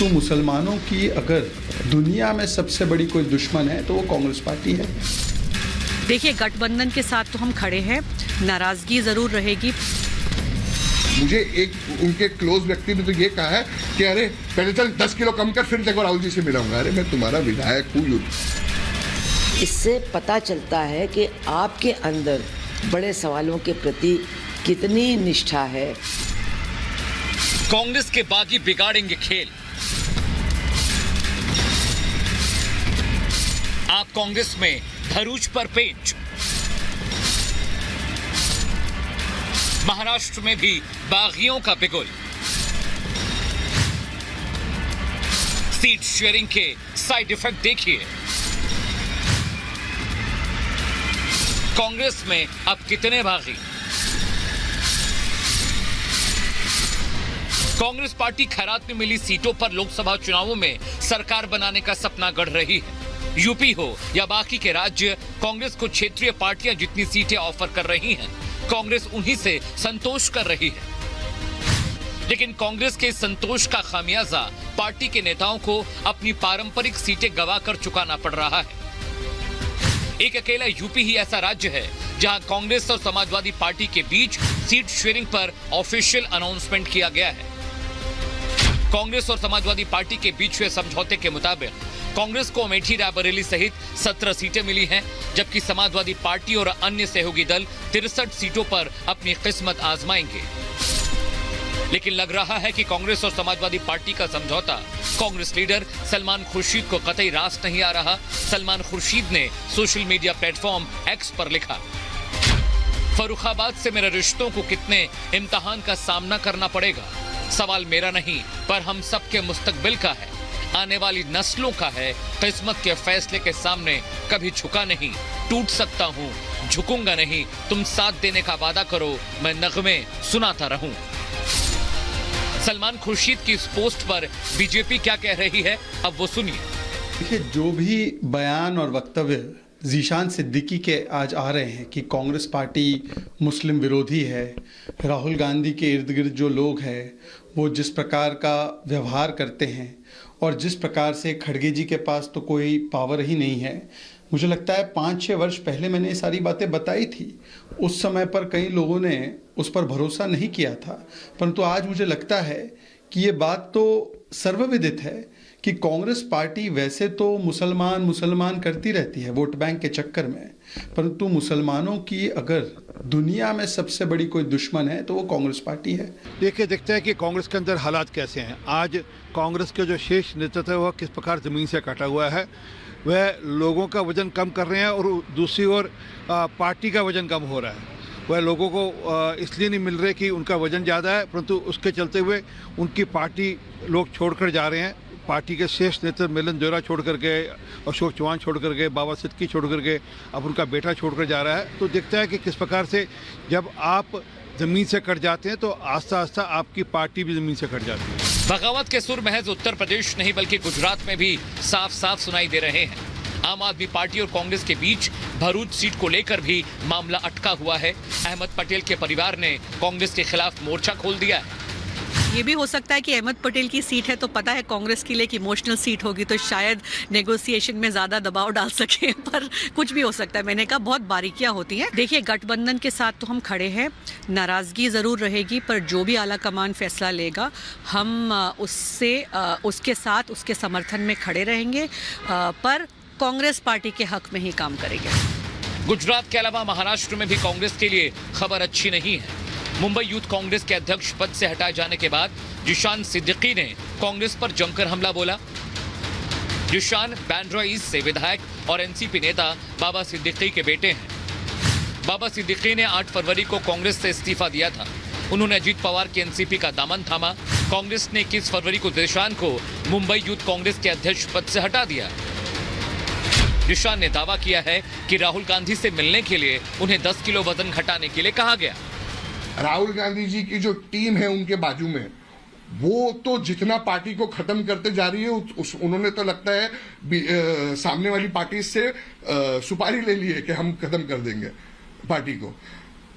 तो मुसलमानों की अगर दुनिया में सबसे बड़ी कोई दुश्मन है तो वो कांग्रेस पार्टी है। देखिए, गठबंधन के साथ तो हम खड़े हैं, नाराजगी जरूर रहेगी। मुझे एक उनके क्लोज व्यक्ति ने तो ये कहा है कि अरे पहले चल 10 किलो कम कर, फिर देखो राहुल जी से मिलाऊंगा। अरे मैं तुम्हारा विधायक हूँ। इससे पता चलता है कि आपके अंदर बड़े सवालों के प्रति कितनी निष्ठा है। कांग्रेस के बागी बिगाड़ेंगे खेल। आप कांग्रेस में भरूच पर पेंच। महाराष्ट्र में भी बागियों का बिगुल। सीट शेयरिंग के साइड इफेक्ट देखिए। कांग्रेस में अब कितने बागी? कांग्रेस पार्टी खैरात में मिली सीटों पर लोकसभा चुनावों में सरकार बनाने का सपना गढ़ रही है। यूपी हो या बाकी के राज्य, कांग्रेस को क्षेत्रीय पार्टियां जितनी सीटें ऑफर कर रही हैं, कांग्रेस उन्हीं से संतोष कर रही है। लेकिन कांग्रेस के संतोष का खामियाजा पार्टी के नेताओं को अपनी पारंपरिक सीटें गंवाकर चुकाना पड़ रहा है। एक अकेला यूपी ही ऐसा राज्य है जहां कांग्रेस और समाजवादी पार्टी के बीच सीट शेयरिंग पर ऑफिशियल अनाउंसमेंट किया गया है। कांग्रेस और समाजवादी पार्टी के बीच हुए समझौते के मुताबिक कांग्रेस को अमेठी, रायबरेली सहित 17 सीटें मिली हैं, जबकि समाजवादी पार्टी और अन्य सहयोगी दल 63 सीटों पर अपनी किस्मत आजमाएंगे। लेकिन लग रहा है कि कांग्रेस और समाजवादी पार्टी का समझौता कांग्रेस लीडर सलमान खुर्शीद को कतई रास नहीं आ रहा। सलमान खुर्शीद ने सोशल मीडिया प्लेटफॉर्म एक्स पर लिखा, फर्रुखाबाद से मेरे रिश्तों को कितने इम्तिहान का सामना करना पड़ेगा। सवाल मेरा नहीं पर हम सबके मुस्तकबिल का है, आने वाली नस्लों का है। किस्मत के फैसले के सामने कभी झुका नहीं, टूट सकता हूँ, झुकूंगा नहीं। तुम साथ देने का वादा करो, मैं नगमे सुनाता रहूं। सलमान खुर्शीद की इस पोस्ट पर बीजेपी क्या कह रही है, अब वो सुनिए। देखिए, जो भी बयान और वक्तव्य ज़ीशान सिद्दीकी के आज आ रहे हैं कि कांग्रेस पार्टी मुस्लिम विरोधी है, राहुल गांधी के इर्द गिर्द जो लोग हैं वो जिस प्रकार का व्यवहार करते हैं और जिस प्रकार से खड़गे जी के पास तो कोई पावर ही नहीं है, मुझे लगता है 5-6 वर्ष पहले मैंने ये सारी बातें बताई थी। उस समय पर कई लोगों ने उस पर भरोसा नहीं किया था, परंतु आज मुझे लगता है कि ये बात तो सर्वविदित है कि कांग्रेस पार्टी वैसे तो मुसलमान करती रहती है वोट बैंक के चक्कर में, परंतु मुसलमानों की अगर दुनिया में सबसे बड़ी कोई दुश्मन है तो वो कांग्रेस पार्टी है। देखिए, देखते हैं कि कांग्रेस के अंदर हालात कैसे हैं। आज कांग्रेस के जो शेष नेतृत्व है वह किस प्रकार ज़मीन से कटा हुआ है। वह लोगों का वजन कम कर रहे हैं और दूसरी ओर पार्टी का वजन कम हो रहा है। वह लोगों को इसलिए नहीं मिल रहे कि उनका वजन ज़्यादा है, परंतु उसके चलते हुए उनकी पार्टी लोग छोड़कर जा रहे हैं। पार्टी के शेष नेता मिलन जोरा छोड़ करके, अशोक चौहान छोड़ करके, बाबा सिद्दीकी छोड़ करके, अब उनका बेटा छोड़कर जा रहा है। तो देखता है कि किस प्रकार से जब आप ज़मीन से कट जाते हैं तो आस्ता आस्ता आपकी पार्टी भी ज़मीन से कट जाती है। बगावत के सुर महज उत्तर प्रदेश नहीं बल्कि गुजरात में भी साफ साफ सुनाई दे रहे हैं। आम आदमी पार्टी और कांग्रेस के बीच भरूच सीट को लेकर भी मामला अटका हुआ है। अहमद पटेल के परिवार ने कांग्रेस के खिलाफ मोर्चा खोल दिया है। ये भी हो सकता है कि अहमद पटेल की सीट है तो पता है कांग्रेस के लिए कि इमोशनल सीट होगी तो शायद नेगोशिएशन में ज़्यादा दबाव डाल सके, पर कुछ भी हो सकता है। मैंने कहा बहुत बारीकियां होती हैं। देखिए, गठबंधन के साथ तो हम खड़े हैं, नाराज़गी ज़रूर रहेगी, पर जो भी आला कमान फैसला लेगा हम उसके साथ उसके समर्थन में खड़े रहेंगे, पर कांग्रेस पार्टी के हक में ही काम करेंगे। गुजरात के अलावा महाराष्ट्र में भी कांग्रेस के लिए खबर अच्छी नहीं है। मुंबई यूथ कांग्रेस के अध्यक्ष पद से हटाए जाने के बाद ज़ीशान सिद्दीकी ने कांग्रेस पर जमकर हमला बोला। ज़ीशान बांद्रा ईस्ट से विधायक और एनसीपी नेता बाबा सिद्दीकी के बेटे हैं। बाबा सिद्दीकी ने 8 फरवरी को कांग्रेस से इस्तीफा दिया था। उन्होंने अजीत पवार की एनसीपी का दामन थामा। कांग्रेस ने 21 फरवरी को ज़ीशान को मुंबई यूथ कांग्रेस के अध्यक्ष पद से हटा दिया। ज़ीशान ने दावा किया है कि राहुल गांधी से मिलने के लिए उन्हें 10 किलो वजन घटाने के लिए कहा गया। राहुल गांधी जी की जो टीम है उनके बाजू में, वो तो जितना पार्टी को खत्म करते जा रही है उन्होंने तो लगता है सामने वाली पार्टी से सुपारी ले ली है कि हम खत्म कर देंगे पार्टी को।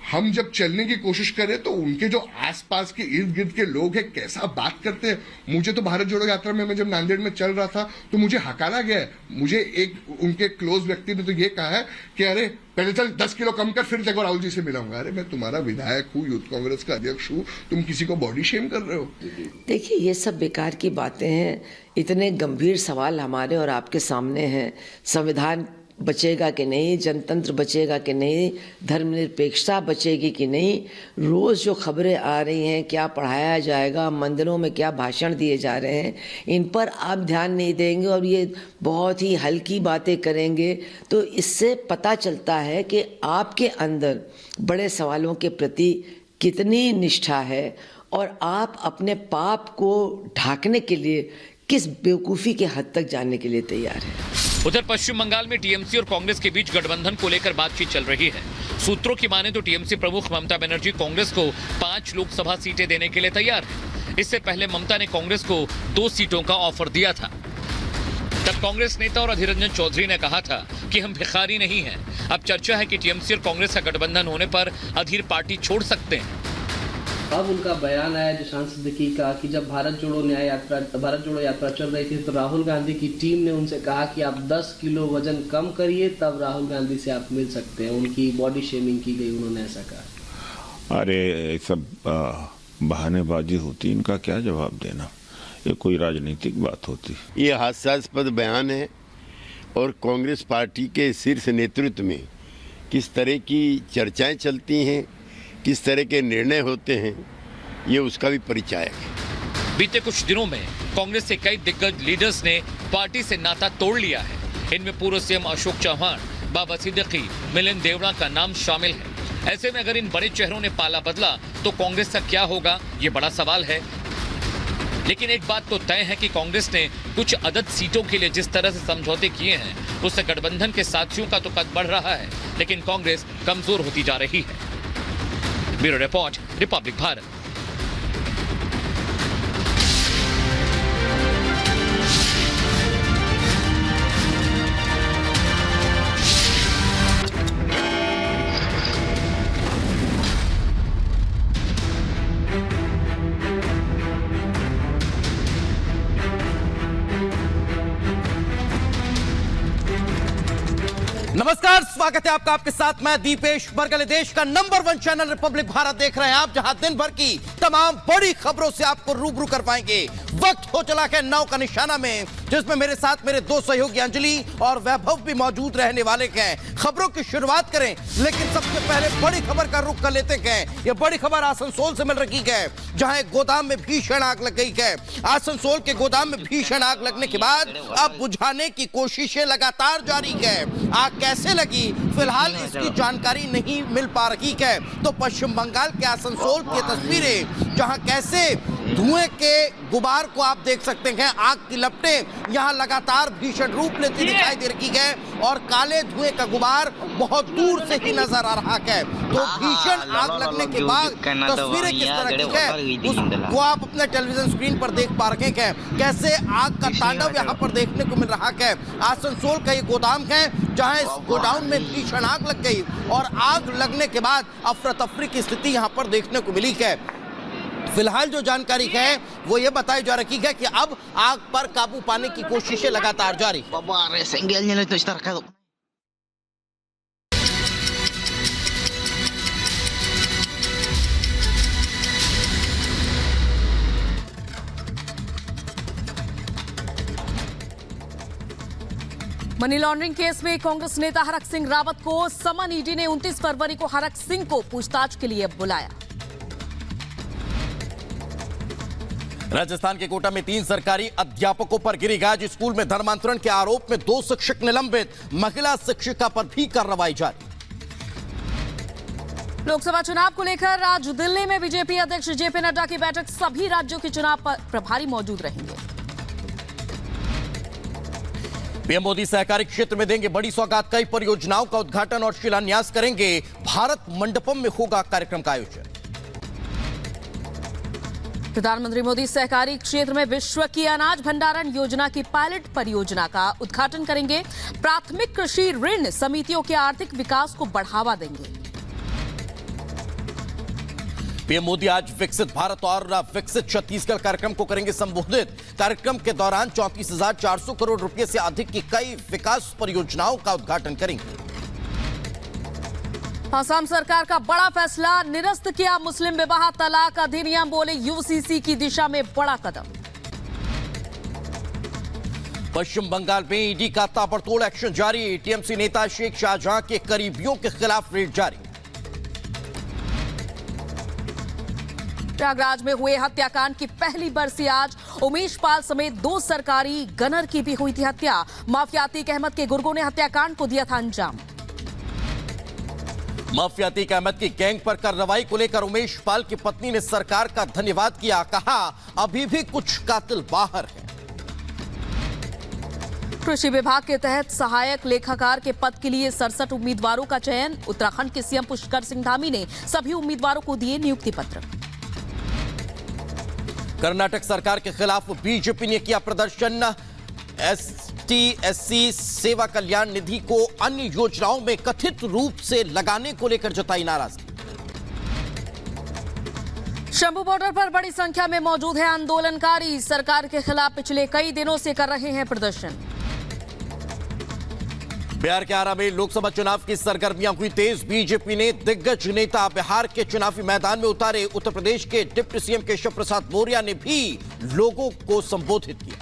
हम जब चलने की कोशिश करें तो उनके जो आसपास के इर्द गिर्द के लोग हैं कैसा बात करते हैं। मुझे तो भारत जोड़ो यात्रा में मैं जब नांदेड़ में चल रहा था तो मुझे हकारा गया है। मुझे एक उनके क्लोज व्यक्ति ने तो ये कहा है कि अरे पहले चल 10 किलो कम कर, फिर देखो राहुल जी से मिलाऊंगा। अरे मैं तुम्हारा विधायक हूँ, यूथ कांग्रेस का अध्यक्ष हूँ, तुम किसी को बॉडी शेम कर रहे हो। देखिए ये सब बेकार की बातें हैं। इतने गंभीर सवाल हमारे और आपके सामने हैं। संविधान बचेगा कि नहीं, जनतंत्र बचेगा कि नहीं, धर्मनिरपेक्षता बचेगी कि नहीं, रोज़ जो खबरें आ रही हैं, क्या पढ़ाया जाएगा, मंदिरों में क्या भाषण दिए जा रहे हैं, इन पर आप ध्यान नहीं देंगे और ये बहुत ही हल्की बातें करेंगे तो इससे पता चलता है कि आपके अंदर बड़े सवालों के प्रति कितनी निष्ठा है और आप अपने पाप को ढांकने के लिए किस बेवकूफ़ी के हद तक जाने के लिए तैयार है। उधर पश्चिम बंगाल में टीएमसी और कांग्रेस के बीच गठबंधन को लेकर बातचीत चल रही है। सूत्रों की माने तो टीएमसी प्रमुख ममता बनर्जी कांग्रेस को 5 लोकसभा सीटें देने के लिए तैयार है। इससे पहले ममता ने कांग्रेस को 2 सीटों का ऑफर दिया था। तब कांग्रेस नेता और अधीर रंजन चौधरी ने कहा था कि हम भिखारी नहीं हैं। अब चर्चा है कि टीएमसी और कांग्रेस का गठबंधन होने पर अधीर पार्टी छोड़ सकते हैं। अब उनका बयान आया जिशान सिद्दीकी का कि जब भारत जोड़ो यात्रा चल रही थी तो राहुल गांधी की टीम ने उनसे कहा कि आप 10 किलो वजन कम करिए तब राहुल गांधी से आप मिल सकते हैं। उनकी बॉडी शेमिंग की गई, उन्होंने ऐसा कहा। अरे सब बहानेबाजी होती, इनका क्या जवाब देना, ये कोई राजनीतिक बात होती। ये हास्यास्पद बयान है और कांग्रेस पार्टी के शीर्ष नेतृत्व में किस तरह की चर्चाएं चलती हैं, किस तरह के निर्णय होते हैं, ये उसका भी परिचायक है। बीते कुछ दिनों में कांग्रेस के कई दिग्गज लीडर्स ने पार्टी से नाता तोड़ लिया है। इनमें पूर्व सीएम अशोक चौहान, बाबा सिद्दीकी, मिलिंद देवड़ा का नाम शामिल है। ऐसे में अगर इन बड़े चेहरों ने पाला बदला तो कांग्रेस का क्या होगा, ये बड़ा सवाल है। लेकिन एक बात तो तय है कि कांग्रेस ने कुछ अदद सीटों के लिए जिस तरह से समझौते किए हैं उससे गठबंधन के साथियों का तो कद बढ़ रहा है, लेकिन कांग्रेस कमजोर होती जा रही है। Bureau report, Republic Bharat. नमस्कार, स्वागत है आपका। आपके साथ मैं दीपेश बरगले। देश का नंबर 1 चैनल रिपब्लिक भारत देख रहे हैं आप, जहां दिन भर की तमाम बड़ी खबरों से आपको रूबरू कर पाएंगे। वक्त हो चला है 9 का निशाना में, जिसमें मेरे साथ मेरे 2 सहयोगी अंजलि और वैभव भी मौजूद रहने वाले हैं। खबरों की शुरुआत करें, लेकिन सबसे पहले बड़ी खबर का रुख कर लेते हैं। यह बड़ी खबर आसनसोल से मिल रही है, जहां एक गोदाम में भीषण आग लग गई है। आसनसोल के गोदाम में भीषण आग लगने के बाद अब बुझाने की कोशिशें लगातार जारी है। आग कैसे लगी फिलहाल इसकी जानकारी नहीं मिल पा रही है। तो पश्चिम बंगाल के आसनसोल की तस्वीरें, जहां कैसे धुएं के गुबार को आप देख सकते हैं। आग की लपटें यहां लगातार भीषण रूप लेती दिखाई दे रही है और काले धुएं का गुबार बहुत दूर से ही नजर आ रहा है। तो भीषण आग लगने के बाद तस्वीरें किस तरह की है उसको आप अपने टेलीविजन स्क्रीन पर देख पा रहे हैं। कैसे आग का तांडव यहां पर देखने को मिल रहा है। आसनसोल का ये गोदाम है, जहां इस गोडाउन में भीषण आग लग गई और आग लगने के बाद अफरा तफरी की स्थिति यहां पर देखने को मिली है। फिलहाल जो जानकारी है वो ये बताई जा रही है कि अब आग पर काबू पाने की कोशिशें लगातार जारी। मनी लॉन्ड्रिंग केस में कांग्रेस नेता हरक सिंह रावत को समन ईडी ने 29 फरवरी को हरक सिंह को पूछताछ के लिए बुलाया। राजस्थान के कोटा में 3 सरकारी अध्यापकों पर गिरी गाज। स्कूल में धर्मांतरण के आरोप में 2 शिक्षक निलंबित, महिला शिक्षिका पर भी कार्रवाई जारी। लोकसभा चुनाव को लेकर आज दिल्ली में बीजेपी अध्यक्ष जेपी नड्डा की बैठक। सभी राज्यों के चुनाव प्रभारी मौजूद रहेंगे। पीएम मोदी सहकारी क्षेत्र में देंगे बड़ी सौगात। कई परियोजनाओं का उद्घाटन और शिलान्यास करेंगे। भारत मंडपम में होगा कार्यक्रम का आयोजन। प्रधानमंत्री मोदी सहकारी क्षेत्र में विश्व की अनाज भंडारण योजना की पायलट परियोजना का उद्घाटन करेंगे। प्राथमिक कृषि ऋण समितियों के आर्थिक विकास को बढ़ावा देंगे। पीएम मोदी आज विकसित भारत और विकसित छत्तीसगढ़ कार्यक्रम को करेंगे संबोधित। कार्यक्रम के दौरान 34,400 करोड़ रुपए से अधिक की कई विकास परियोजनाओं का उद्घाटन करेंगे। असम सरकार का बड़ा फैसला, निरस्त किया मुस्लिम विवाह तलाक अधिनियम, बोले यूसीसी की दिशा में बड़ा कदम। पश्चिम बंगाल में ईडी का ताबड़तोड़ एक्शन जारी, टीएमसी नेता शेख शाहजहां के करीबियों के खिलाफ रेड जारी। प्रयागराज में हुए हत्याकांड की पहली बरसी आज, उमेश पाल समेत 2 सरकारी गनर की भी हुई थी हत्या। माफिया अतीक अहमद के गुर्गों ने हत्याकांड को दिया था अंजाम। माफिया अतीक अहमद की गैंग पर कार्रवाई को लेकर उमेश पाल की पत्नी ने सरकार का धन्यवाद किया, कहा अभी भी कुछ कातिल बाहर है। कृषि विभाग के तहत सहायक लेखाकार के पद के लिए 67 उम्मीदवारों का चयन, उत्तराखंड के सीएम पुष्कर सिंह धामी ने सभी उम्मीदवारों को दिए नियुक्ति पत्र। कर्नाटक सरकार के खिलाफ बीजेपी ने किया प्रदर्शन, ST/SC सेवा कल्याण निधि को अन्य योजनाओं में कथित रूप से लगाने को लेकर जताई नाराजगी। शंभू बॉर्डर पर बड़ी संख्या में मौजूद है आंदोलनकारी, सरकार के खिलाफ पिछले कई दिनों से कर रहे हैं प्रदर्शन। बिहार के आरा में लोकसभा चुनाव की सरगर्मियां हुई तेज, बीजेपी ने दिग्गज नेता बिहार के चुनावी मैदान में उतारे। उत्तर प्रदेश के डिप्टी सीएम केशव प्रसाद मौर्य ने भी लोगों को संबोधित किया।